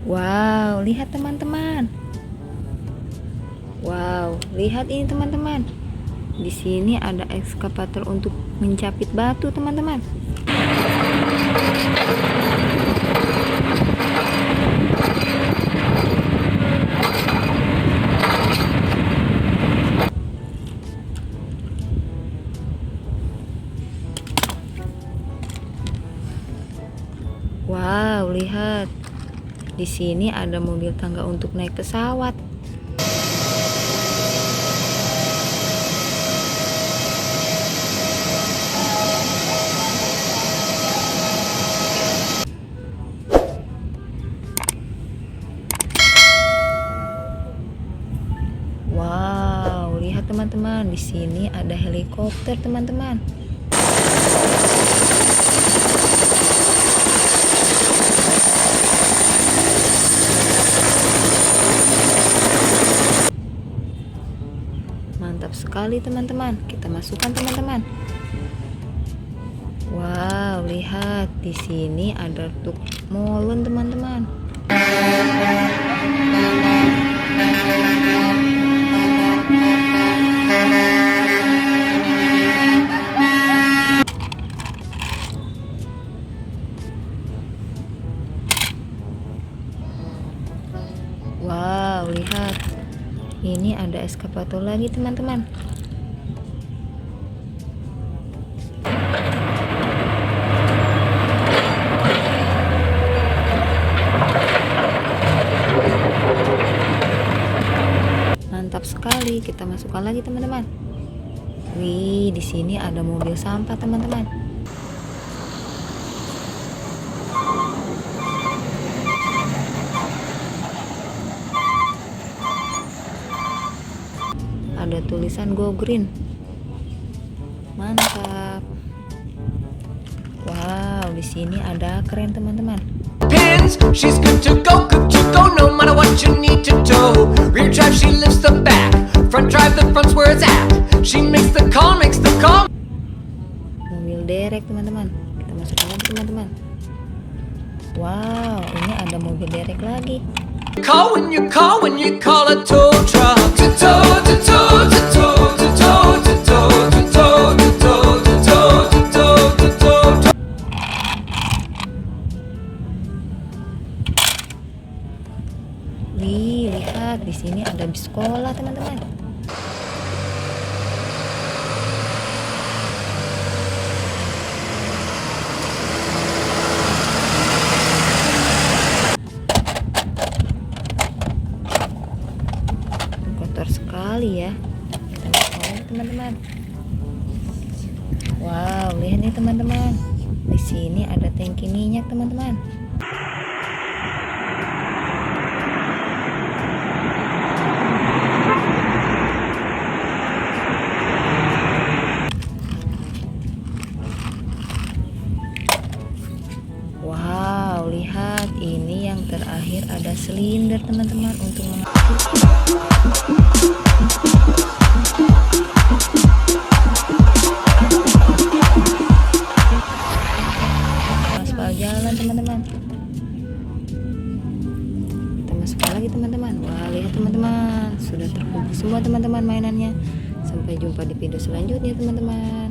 Wow, lihat teman-teman. Wow, lihat ini teman-teman. Di sini ada ekskavator untuk mencapit batu, teman-teman. Wow, lihat. Di sini ada mobil tangga untuk naik pesawat. Wow, lihat teman-teman, di sini ada helikopter, teman-teman. Mantap sekali, teman-teman. Kita masukkan, teman-teman. Wow, lihat, di sini ada truk molen, teman-teman. Wow, lihat. Ini ada ekskavator lagi, teman-teman. Mantap sekali. Kita masukkan lagi, teman-teman. Wih, di sini ada mobil sampah, teman-teman. Ada tulisan Go Green. Mantap. Wow, di sini ada keren, teman-teman. Pins, she's good to go, no matter what you need to do. Rear drive, she lifts the back. Front drive, the front's where it's at. She makes the call, Mobil derek, teman-teman. Kita masukkan lagi, teman-teman. Wow, ini ada mobil derek lagi. Call when you call a tow truck. To tow, to tow, to tow, to tow, to tow, to tow, to tow, to tow, to tow, to tow. Wih, lihat, di sini ada bis sekolah, teman-teman. Kotor sekali ya. Kita masukkan lagi, teman-teman. Wow, lihat nih, teman-teman. Di sini ada tangki minyak, teman-teman. Wow, lihat, ini yang terakhir ada silinder, teman-teman, untuk aspal jalan, teman-teman. Kita masukkan lagi, teman-teman. Wah, lihat, teman-teman, sudah terkumpul semua, teman-teman, mainannya. Sampai jumpa di video selanjutnya, teman-teman.